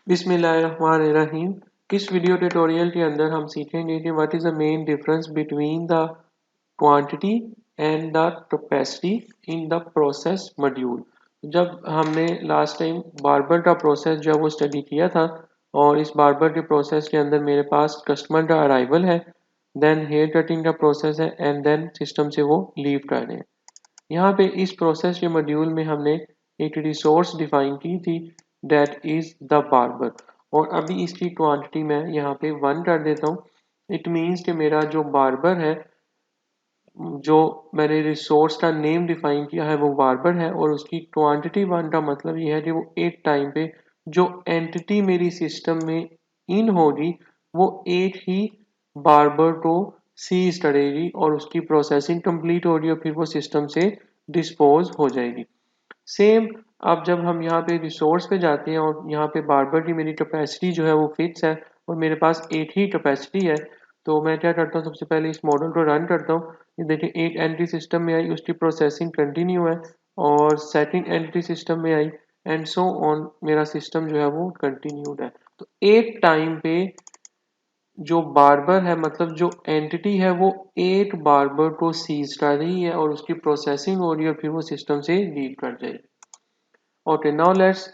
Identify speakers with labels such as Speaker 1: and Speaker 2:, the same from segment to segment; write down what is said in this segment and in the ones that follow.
Speaker 1: बिस्मिल्लाहिर्रहमानिर्रहीम। इस video tutorial के अंदर हम सीखेंगे कि what is the main difference between the quantity and the capacity in the process module. जब हमने लास्ट टाइम बार्बर का प्रोसेस जो है वो स्टडी किया था और इस बार्बर के प्रोसेस के अंदर मेरे पास कस्टमर का अराइवल है, देन हेयर कटिंग का प्रोसेस है एंड देन सिस्टम से वो लीव कर रहे हैं। यहाँ पे इस प्रोसेस के मॉड्यूल में हमने एक रिसोर्स डिफाइन की थी, दैट इज द बार्बर। और अभी इसकी क्वांटिटी मैं यहाँ पे 1 कर देता हूँ। इट मीन्स कि मेरा जो बार्बर है, जो मैंने रिसोर्स का नेम डिफाइन किया है वो बार्बर है, और उसकी क्वांटिटी 1 का मतलब ये है कि वो एक टाइम पे जो एंटिटी मेरी सिस्टम में इन होगी वो एक ही बार्बर को सीज करेगी और उसकी प्रोसेसिंग कंप्लीट होगी और फिर वो सिस्टम से डिस्पोज हो जाएगी। सेम अब जब हम यहाँ पे रिसोर्स पे जाते हैं और यहाँ पे बार्बर की मेरी कैपेसिटी जो है वो फिक्स है और मेरे पास एक ही कैपेसिटी है, तो मैं क्या करता हूँ, सबसे पहले इस मॉडल को रन करता हूँ। ये देखिए, एक एंट्री सिस्टम में आई, उसकी प्रोसेसिंग कंटिन्यू है, और सेकंड एंट्री सिस्टम में आई एंड सो ऑन, मेरा सिस्टम जो है वो कंटिन्यूड है। तो एक टाइम पे जो बार्बर है, मतलब जो एंटिटी है, वो एक बार्बर को सीज कर रही है और उसकी प्रोसेसिंग हो रही है और फिर वो सिस्टम से लीव कर जाएगी। Okay, now let's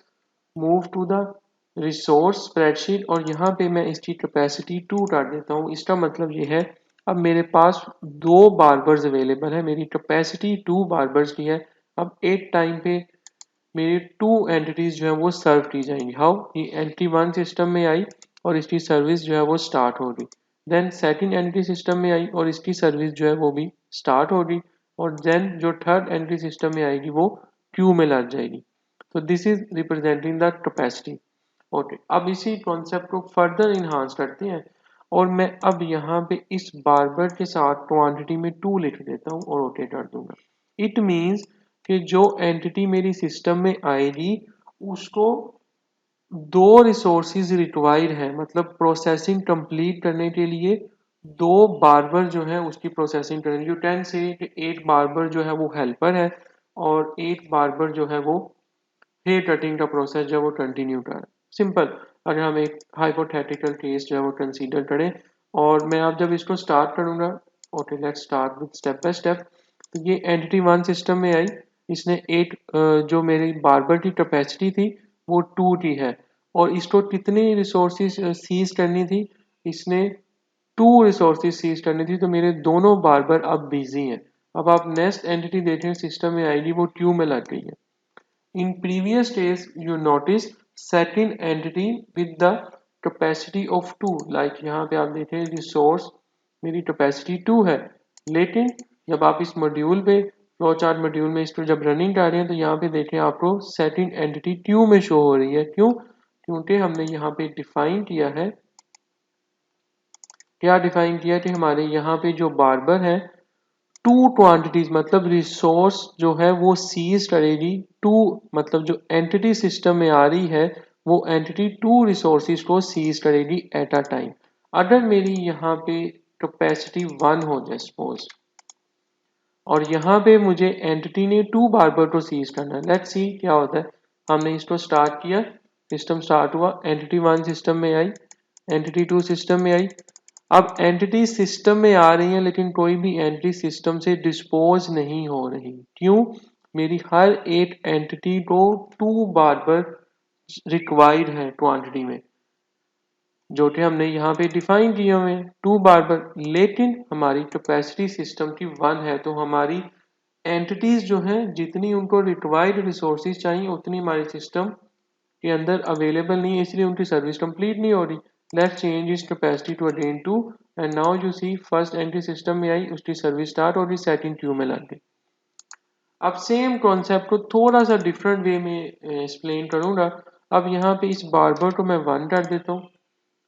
Speaker 1: move to the resource spreadsheet, और यहाँ पे मैं इसकी कैपेसिटी 2 कर देता हूँ। इसका मतलब ये है, अब मेरे पास 2 बार्बर्स अवेलेबल है, मेरी कैपेसिटी 2 बार्बर्स की है। अब एक टाइम पे मेरी 2 एंटिटीज जो है वो सर्व की जाएंगी। हाउ, ये एंटिटी 1 सिस्टम में आई और इसकी सर्विस जो है वो स्टार्ट होगी। देन सेकंड एंटिटी सिस्टम में आई और इसकी सर्विस जो है वो भी स्टार्ट होगी, और देन जो थर्ड एंटिटी सिस्टम में आएगी वो क्यू में लग जाएगी। तो this is representing the capacity. Okay, अब इसी कॉन्सेप्ट को फर्दर इन्हांस करते हैं, और मैं अब यहाँ पे इस बार्बर के साथ क्वांटिटी में 2 लिख देता हूँ और ओके कर दूंगा। इट मीन्स कि जो एंटिटी मेरी सिस्टम में आएगी उसको 2 रिसोर्सेज रिक्वायर्ड है, मतलब प्रोसेसिंग कंप्लीट करने के लिए 2 बार्बर जो है उसकी प्रोसेसिंग करेंगे। यू कैन से कि एक बार्बर जो है वो हेल्पर है और एक बार्बर जो है वो हेयर कटिंग का प्रोसेस जो है वो कंटिन्यू कर रहा है। सिंपल, अगर हम एक हाइपोथेटिकल केस जो है वो कंसीडर करें, और मैं अब जब इसको स्टार्ट करूंगा, okay let's start with step by step. तो ये एंटिटी 1 सिस्टम में आई, इसने एक जो मेरी बार्बर की कैपेसिटी थी वो 2 की है, और इसको कितनी रिसोर्सेज सीज करनी थी, इसने 2 रिसोर्सेज सीज करनी थी। तो मेरे दोनों बार्बर अब बिजी हैं। अब आप नेक्स्ट एंटिटी देखें सिस्टम में आएगी, वो क्यू में लग गई है। In previous case, you notice second entity with the capacity of 2, like यहाँ पे आप देखें रिसोर्स मेरी कैपेसिटी 2 है, लेकिन जब आप इस मॉड्यूल पे फ्लो चार्ट मॉड्यूल में इसको जब रनिंग कर रहे हैं तो यहाँ पे देखें आपको सेकंड एंटिटी क्यू में शो हो रही है। क्यों? क्योंकि हमने यहाँ पे डिफाइन किया है, क्या डिफाइन किया कि हमारे यहाँ पे जो बार्बर है 2 क्वांटिटीज, मतलब रिसोर्स जो है वो सीज करेगी 2, मतलब जो एंटिटी सिस्टम में आ रही है वो एंटिटी 2 रिसोर्सेज को सीज करेगी एट अ टाइम। अगर मेरी यहाँ पे कैपेसिटी 1 हो जाए सपोज, और यहाँ पे मुझे एंटिटी ने 2 बार्बर को सीज करना है, लेट्स सी क्या होता है। हमने इसको स्टार्ट किया, सिस्टम स्टार्ट हुआ, एंटिटी 1 सिस्टम में आई, एंटिटी 2 सिस्टम में आई। अब एंटिटी सिस्टम में आ रही है लेकिन कोई भी एंटिटी सिस्टम से डिस्पोज नहीं हो रही। क्यों? मेरी हर एक एंटिटी को 2 बार्बर रिक्वायर्ड है क्वांटिटी में, जो कि हमने यहाँ पे डिफाइन किए हुए हैं 2 बार्बर, लेकिन हमारी कैपेसिटी सिस्टम की 1 है, तो हमारी एंटिटीज जो हैं जितनी उनको रिक्वायर्ड रिसोर्सेज चाहिए उतनी हमारे सिस्टम के अंदर अवेलेबल नहीं है, इसलिए उनकी सर्विस कंप्लीट नहीं हो रही। Let's change this capacity to again 2, and now you see first entry system में आई, उसकी सर्विस स्टार्ट हो रही, सेकंड क्यू में लग गई। अब सेम कॉन्सेप्ट को थोड़ा सा डिफरेंट वे में एक्सप्लेन करूंगा। अब यहाँ पे इस बार्बर को मैं 1 कर देता हूँ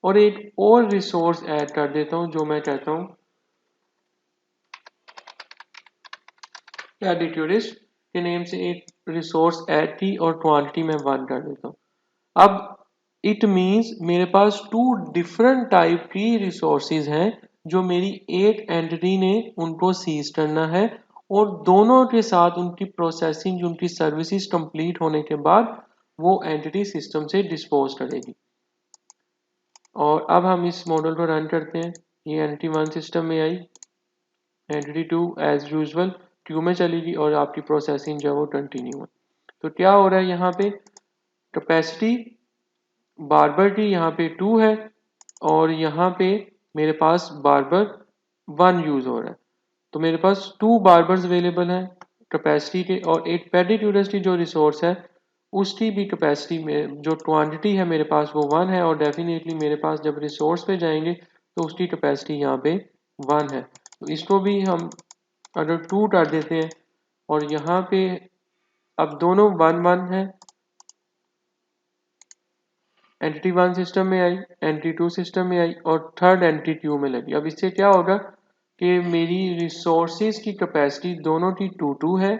Speaker 1: और एक और रिसोर्स ऐड कर देता हूँ, जो मैं कहता हूँ एडिट्यूरिस्ट के नेम से एक रिसोर्स ऐड की और क्वांटिटी में 1 कर देता हूँ। अब इट मीन्स मेरे पास 2 डिफरेंट टाइप की रिसोर्सेज हैं जो मेरी एक एंटिटी ने उनको सीज करना है, और दोनों के साथ उनकी प्रोसेसिंग, उनकी सर्विसेज कंप्लीट होने के बाद वो एंटिटी सिस्टम से डिस्पोज करेगी। और अब हम इस मॉडल को रन करते हैं। ये एंटिटी 1 सिस्टम में आई, एंटिटी 2 एज यूजुअल क्यू में चलेगी और आपकी प्रोसेसिंग जो है वो कंटिन्यू है। तो क्या हो रहा है यहाँ पे, कैपेसिटी बार की यहाँ पे 2 है और यहाँ पे मेरे पास बार 1 यूज हो रहा है। तो मेरे पास 2 बार्बर्स अवेलेबल हैं कैपेसिटी के, और एक पेडी क्यूरियोसिटी जो रिसोर्स है उसकी भी कैपेसिटी में जो क्वांटिटी है मेरे पास वो 1 है, और डेफिनेटली मेरे पास जब रिसोर्स पे जाएंगे तो उसकी कैपेसिटी यहाँ पे 1 है। तो इसको भी हम अगर 2 कर देते हैं और यहाँ पे अब दोनों 1 1 है, एंटिटी 1 सिस्टम में आई, एंटिटी 2 सिस्टम में आई और थर्ड एंटिटी क्यू में लगी। अब इससे क्या होगा कि मेरी रिसोर्सेज की कैपेसिटी दोनों की 2 2 है,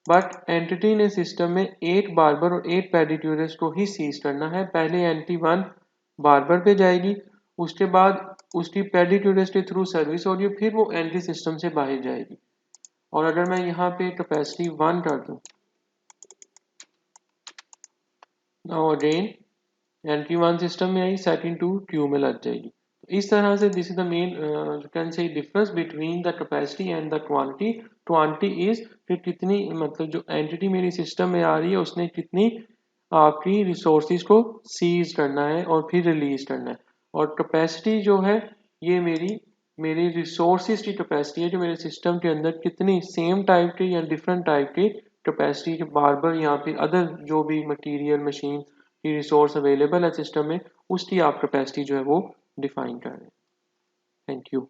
Speaker 1: बट एंटिटी ने सिस्टम में 8 बार्बर और 8 पेडिक्यूरिस्ट को ही सीज करना है। पहले एंटिटी 1 बार्बर पे जाएगी, उसके बाद उसकी पेडिक्यूरिस्ट के थ्रू सर्विस होगी, फिर वो एंटिटी सिस्टम से बाहर जाएगी। और अगर मैं यहाँ पे कैपेसिटी 1 कर दूँ, नाउ अगेन एंट्री 1 सिस्टम में आई, सेकंड 2 क्यू में लग जाएगी। तो इस तरह से this is the main can say difference between the capacity and the quantity. Quantity is कि कितनी, मतलब जो एंटिटी मेरी सिस्टम में आ रही है उसने कितनी आपकी रिसोर्सेज को सीज करना है और फिर रिलीज करना है। और कैपेसिटी जो है ये मेरी रिसोर्सेज की कैपेसिटी है, जो मेरे सिस्टम के अंदर कितनी सेम टाइप के या डिफरेंट टाइप के कैपेसिटी के बार या फिर अदर जो भी मटेरियल मशीन की रिसोर्स अवेलेबल है सिस्टम में, उसकी आप कैपेसिटी जो है वो डिफाइन कर रहे हैं। Thank you.